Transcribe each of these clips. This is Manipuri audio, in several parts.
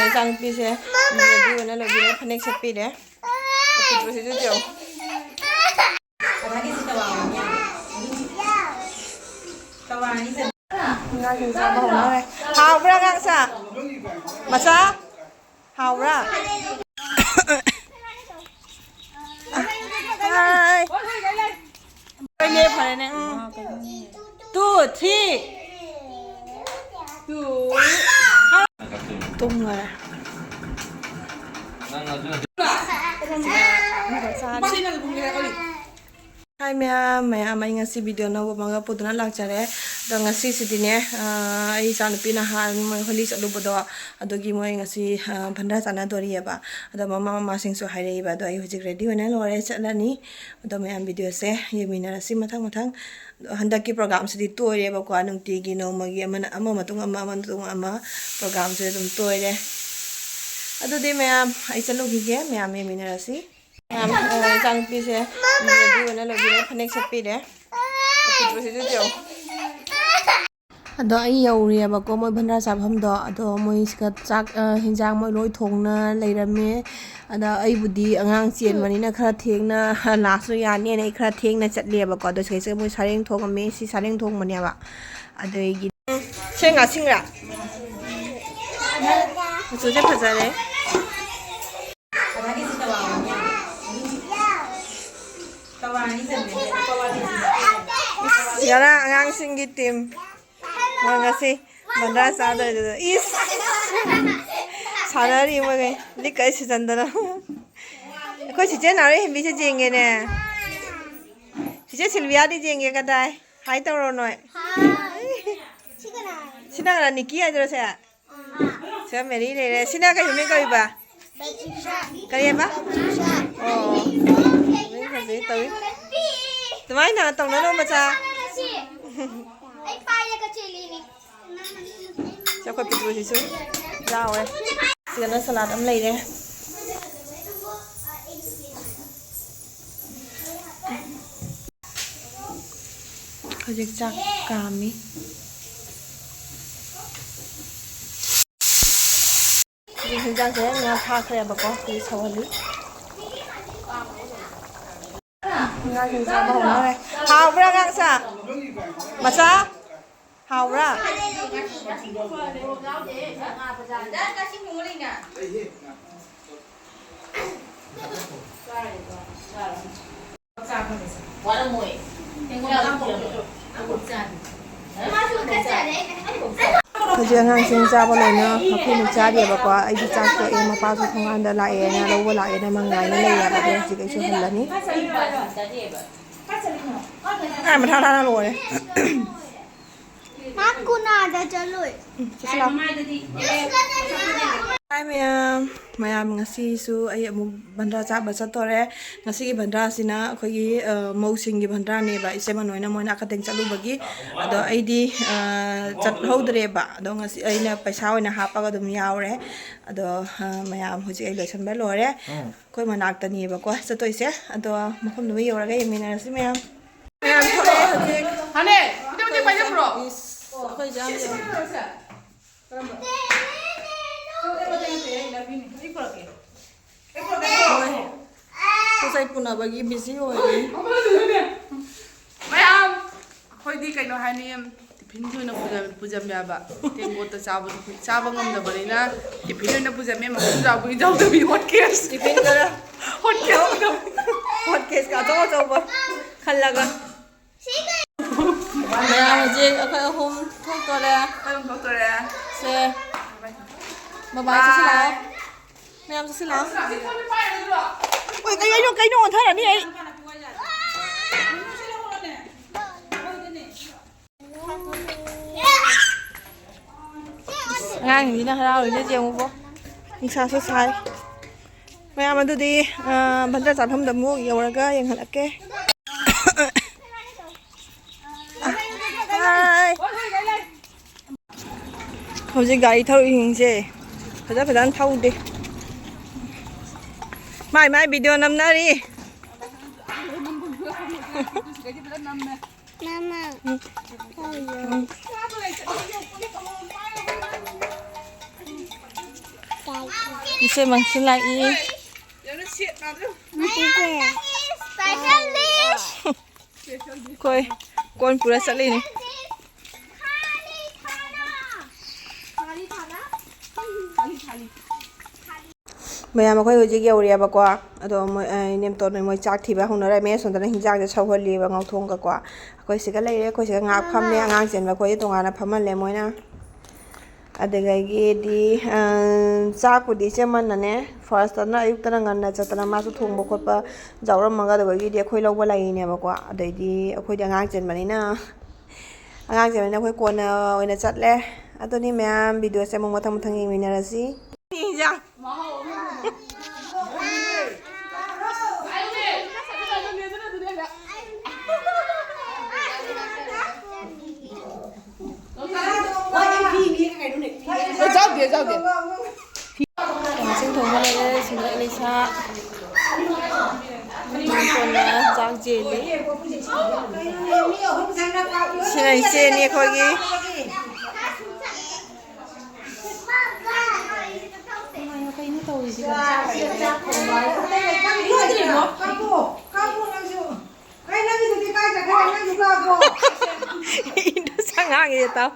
ꯏꯆꯥꯅꯨꯄꯤꯁꯦ ꯔꯦꯗꯤ ꯑꯣꯏꯅ ꯂꯣꯏꯕꯤꯔꯦ ꯐꯅꯦꯛ ꯁꯦꯠꯄꯤꯔꯦ ꯄꯤꯇ꯭ꯔꯨꯁꯤꯁꯨ ꯆꯦꯎ ꯑꯉꯥꯡꯁꯤꯡ ꯆꯥꯕ ꯍꯧꯅꯔꯦ ꯍꯥꯎꯕ꯭ꯔꯥ ꯑꯉꯥꯡꯁꯥ ꯃꯆꯥ ꯍꯥꯎꯕ꯭ꯔꯥ ꯍꯥꯏ ꯐꯔꯦꯅꯦ 2 3 ꯇꯨꯝꯈꯔꯦ Hai maya ay ngasi video na mga po na lang chare do ngasi sidine ay san pinahan mo holi sa lubo do adogi mo ngasi bhanda sana dori ba ado mama sing so haire ba do ay hujik ready hona lore chalani do maya video se yemina si mathang handa ki program sidi toire ba ko anung ti gi no magi ama matung ama program se dum toire ado de maya ay chalo gi ge maya me mina si ꯏꯆꯥꯅꯨꯄꯤꯁꯦ ꯔꯦꯗꯤ ꯑꯣꯏꯅ ꯂꯣꯏꯕꯤꯔꯦ ꯐꯅꯦꯛ ꯁꯦꯠꯄꯤꯔꯦ ꯄꯤꯇ꯭ꯔꯨꯁꯤꯁꯨ ꯆꯦꯎ ꯑꯗꯣ ꯑꯩ ꯌꯧꯔꯦꯕꯀꯣ ꯃꯣꯏ ꯚꯟꯗꯥꯔ ꯆꯥꯐꯝꯗꯣ ꯑꯗꯣ ꯃꯣꯏꯁꯤꯒ ꯆꯥꯛ ꯍꯤꯟꯖꯥꯡ ꯃꯣꯏ ꯂꯣꯏ ꯊꯣꯡꯅ ꯂꯩꯔꯝꯃꯦ ꯑꯗ ꯑꯩꯕꯨꯗꯤ ꯑꯉꯥꯡ ꯆꯦꯟꯕꯅꯤꯅ ꯈꯔ ꯊꯦꯡꯅ ꯂꯥꯁꯁꯨ ꯌꯥꯅꯤꯅ ꯑꯩ ꯈꯔ ꯊꯦꯡꯅ ꯆꯠꯂꯦꯕꯀꯣ ꯑꯗꯣ ꯁꯤꯁꯦ ꯃꯣꯏ ꯁꯥꯔꯦꯡ ꯊꯣꯡꯉꯝꯃꯦ ꯁꯤ ꯁꯥꯔꯦꯡ ꯊꯣꯡꯕꯅꯦꯕ ꯑꯗꯒꯤ ꯁꯦꯡꯉꯥ ꯁꯤꯡꯔꯥ ꯃꯆꯨꯁꯦ ꯐꯖꯔꯦ Sekarang angang singgi tim Makasih Bandara sadar itu Is Sadari magai Likai si chandara Kau cice nari bisa jengge ne Cice Sylvia di jengge kadai Hai taro noi Sina kala Nikki aja saya Saya Mary le Sina kau humi kau iba Kali apa Oh Ini kasih tahu Tumain na tong nano macha Ay paya ka chili ni Sa ko pitro si su Jao eh Sila na salad am lai de Hojik chak kami Hinjang saya nga pha khaya ba ko ki sawali Ngang sa ba hona hao bra ngang sa macha hao bra Hujik angang chaba loina makhunu chari ba ko ai di chak to e mapa su thongan da la e na lo la e na mangai na le ya ba de hujik ai su halani ai ma tha na lo le aku na da chaloi Hai mayam ngasi su ai amu bandra cha ba chatore ngasi gi bandra sina khoi gi mau sing gi bandra ne ba ise ma noina moina ka teng chalu bagi ado ai di chat hodre ba ado ngasi aina paisa oina ha pa ga dum yaure ado mayam huji ai loisan ba lore khoi manak ta ni ba ko chatoi se ado makhom du yora ga yemina si mayam thole huji hane ite pa ja bro khoi jam Saya puna bagi busy hoy. Mayam, hoy di kaino hani tipin tu na puja mya ba. Tengo ta chaba ngam na bari na tipin na puja mya ma puja bu jaw to bi hot case. Tipin kara Hot case. hot case ka to ba khalaga. Mayam je akai home thok to la. Ayong doctor ya. Se. Bye bye sa sila. Mayam sa sila. Ôi cái nó thế là đi ấy. Ngang gì nó đâu rồi nó chiều không? Nhưng sao sai. Mày ăn mà đi bánh ra sản phẩm đậm mua nhiều rồi cơ,ยังหันcái. Hi. Không gì gái thâu hình gì. Phải đang thâu đi. Mai video nam na ri. Mama. 이제 망칠라이. 여는 시 나도. Coi, con pura salini. Maya ma khoi hoji ge uriya ba kwa ado mo nem to mo chak thi ba hon ra me son da hinjang de chau holi ba ngau thong ka kwa khoi siga lai re khoi siga nga pham le ngang chen ba khoi tonga na phamal le moina adaga ge di chak ku di cheman na ne first na ayuk ta ngan na chatana ma su thong ba khot pa jawram ma ga da gi di khoi lo ba lai ne ba kwa adai di khoi da ngang chen ba ni na ngang chen na khoi ko na oina chat le adoni ma'am video se mo mathang mathang ngi na ra si ni ja giao tiền sinh thống vào đây xin lại Lisa còn là trang gì đấy xin này xe này coi gì itu sangat gitu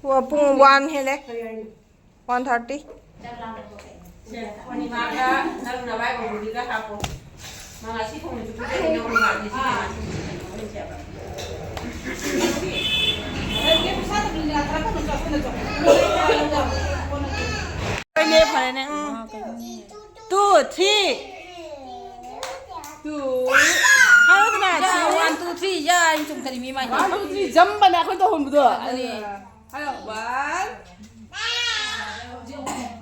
Wah, pung 1 hele 1:30 ini apa nih 2 3 Halo teman, 1, 2, 3, ya, ini cuma kali mimai. jam mana aku tahu betul. Ayo, 1,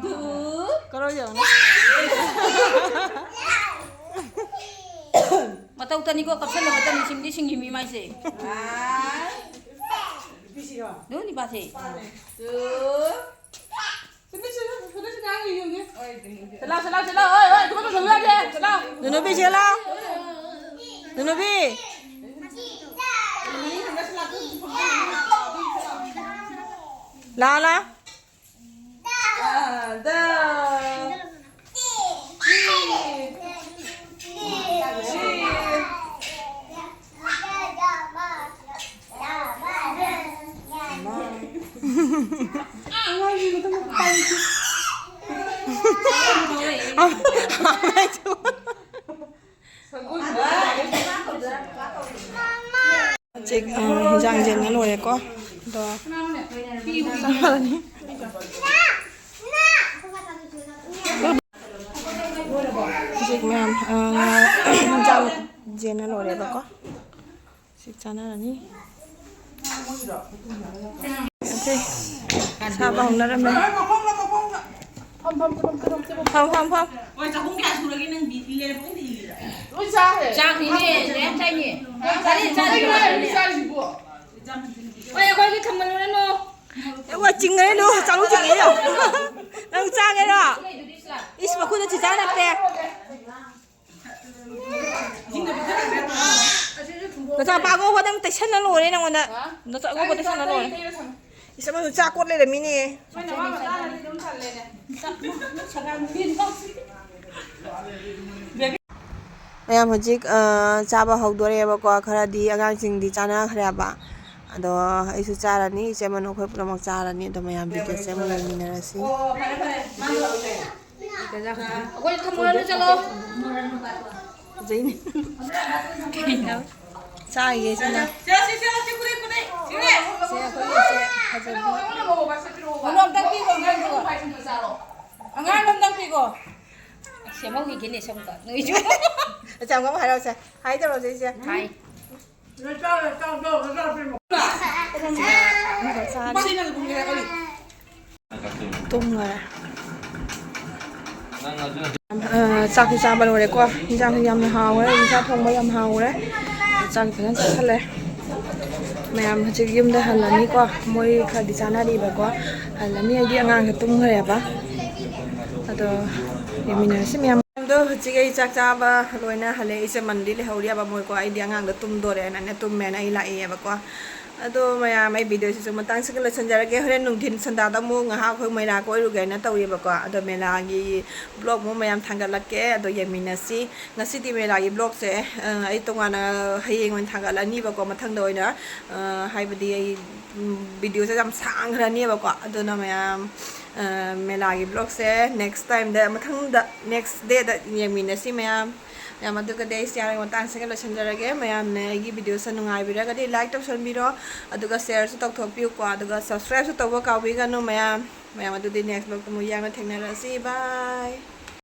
2. kalau jangan. Mata utani ko kapsan na mata ni simdi singi mimai se. 1, Do ni ba se? 2. Sudah nyanyi yuk. Selau. Oi, tunggu dulu aja. Selau. Nunubi sila. Nunubi. Lala. Ada. Cik hijang jen na lore ko. Do. Sama ni. Cik ma'am hijang jen na lore ba ko. Cik sana ni. Okay. Sabang na rin. Pam. Oi, ta kung kaya suragi nang dile pun dile. Oi, sahe. Chak ni, nem chai ni. Cari bu. Oi, ko ki thamal na no. Wa ching ngai no, chang lu ching ngai yo. Nang cha ngai ro. Is ma khu chi cha na te. Nó cho ba cô vào đây tay chân nó lồi đấy nè, nó cho cô vào tay chân nó lồi. Sao mà cha cốt lên để mini? Em hồi trước cha bà học đuổi em qua khara đi agang sinh đi cha na khara ba. Đó, ai su cha là ní, cha mà nó khơi pro mặc cha là ní, đó mày làm gì cho xem mình nhìn ra xí. Ko thamal na chalo. Dây này. Cha gì chứ nào? Xe Anom tang pi ko ngai ko. Angai nom tang pi ko. ꯁꯦꯝꯍꯧꯈꯤꯒꯦꯅꯦ ꯁꯝꯀ ꯅꯣꯏꯁꯨ ꯆꯥꯝꯒ ꯍꯥꯏꯔꯛꯁꯦ ꯍꯥꯏꯗꯧꯔꯁꯦ 이제 ꯍꯥꯏ ꯇꯨꯝꯈꯔꯦ ꯆꯥꯛꯁꯤ ꯆꯥꯕ ꯂꯣꯏꯔꯦꯀꯣ ꯏꯟꯖꯥꯡꯁꯤ ꯌꯥꯝꯅ ꯍꯥꯎꯔꯦ ꯏꯟꯖꯥꯡ ꯊꯣꯡꯕ ꯌꯥꯝ ꯍꯥꯎꯔꯦ ꯆꯥꯛ ꯐꯖꯅ ꯆꯥꯁꯜꯂꯦ ꯃꯌꯥꯝ ꯍꯧꯖꯤꯛ ꯌꯨꯝꯗ ꯍꯜꯂꯅꯤꯀꯣ ꯃꯣꯏ ꯈꯔꯗꯤ ꯆꯥꯅꯔꯤꯕꯀꯣ ꯍꯜꯂꯅꯤ ꯑꯩꯗꯤ ꯑꯉꯥꯡꯁꯦ ꯇꯨꯝꯈ꯭ꯔꯦꯕ ꯑꯗꯣ ꯌꯦꯡꯃꯤꯟꯅꯔꯁꯤ ꯃꯌꯥꯝꯗꯣ ꯍꯧꯖꯤꯛ ꯑꯩ ꯆꯥꯛ ꯆꯥꯕ ꯂꯣꯏꯅ ꯍꯜꯂꯛꯏꯁꯦ ꯃꯟꯗꯤ ꯂꯩꯍꯧꯔꯤꯑꯕ ꯃꯣꯏꯀꯣ ꯑꯩꯗꯤ ꯑꯉꯥꯡꯗꯣ ꯇꯨꯝꯗꯣꯔꯦꯅꯅꯦ ꯇꯨꯝꯃꯦꯅ ꯑꯩ ꯂꯥꯛꯏꯑꯕꯀꯣ ꯑꯗꯣ ꯃꯌꯥꯝ ꯑꯩ ꯚꯤꯗꯤꯑꯣꯁꯤꯁꯨ ꯃꯇꯥꯡꯁꯤꯒ ꯂꯣꯏꯁꯤꯟꯖꯔꯒꯦ ꯍꯣꯔꯦꯟ ꯅꯨꯡꯊꯤꯟ ꯁꯟꯗꯥꯗ ꯑꯃꯨꯛ ꯉꯥꯏꯍꯥꯛ ꯑꯩꯈꯣꯏ ꯃꯩꯔꯥ ꯀꯣꯏꯔꯨꯒꯦꯅ ꯇꯧꯔꯤꯕꯀꯣ ꯑꯗꯣ ꯃꯦꯂꯥꯒꯤ ꯕ꯭ꯂꯣꯛ ꯑꯃꯨꯛ ꯃꯌꯥꯝ ꯊꯥꯡꯒꯠꯂꯛꯀꯦ ꯑꯗꯣ ꯌꯦꯡꯃꯤꯟꯅꯁꯤ ꯉꯁꯤꯗꯤ ꯃꯦꯂꯥꯒꯤ ꯕ꯭ꯂꯣꯛꯁꯦ ꯑꯩ ꯇꯣꯉꯥꯟꯅ ꯍꯌꯦꯡ ꯑꯣꯏꯅ ꯊꯥꯡꯒꯠꯂꯅꯤꯕꯀꯣ ꯃꯊꯪꯗ ꯑꯣꯏꯅ ꯍꯥꯏꯕꯗꯤ ꯑꯩ ꯚꯤꯗꯤꯑꯣꯁꯦ ꯌꯥꯝ ꯁꯥꯡꯈ꯭ꯔꯅꯦꯕꯀꯣ ꯑꯗꯨꯅ ꯃꯌꯥꯝ ꯃꯦꯂꯥꯒꯤ ꯕ꯭ꯂꯣꯛꯁꯦ ꯅꯦꯛꯁ ꯇꯥꯏꯝꯗ ꯃꯊꯪꯗ ꯅꯦꯛꯁ ꯗꯦꯗ ꯌꯦꯡꯃꯤꯟꯅꯁꯤ ꯃꯌꯥꯝ ꯑꯗꯨꯒꯗꯤ ꯑꯩ ꯌꯥꯔꯒ ꯃꯇꯥꯡꯁꯤꯒ ꯂꯣꯏꯁꯤꯟꯖꯔꯒꯦ ꯃꯌꯥꯝꯅ ꯑꯩꯒꯤ ꯚꯤꯗꯤꯑꯣꯁꯦ ꯅꯨꯡꯉꯥꯏꯕꯤꯔꯒꯗꯤ ꯂꯥꯏꯛ ꯇꯧꯁꯟꯕꯤꯔꯣ ꯑꯗꯨꯒ ꯁꯦꯌꯔꯁꯨ ꯇꯧꯊꯣꯛꯄꯤꯌꯨꯀꯣ ꯑꯗꯨꯒ ꯁꯕꯁꯀ꯭ꯔꯥꯏꯕꯁꯨ ꯇꯧꯕ ꯀꯥꯎꯕꯤꯒꯅꯨ ꯃꯌꯥꯝ ꯑꯗꯨꯗꯤ ꯅꯦꯛꯁ ꯕ꯭ꯂꯣꯛꯇ ꯑꯃꯨꯛ ꯌꯥꯝꯅ ꯊꯦꯡꯅꯔꯁꯤ ꯕꯥꯏ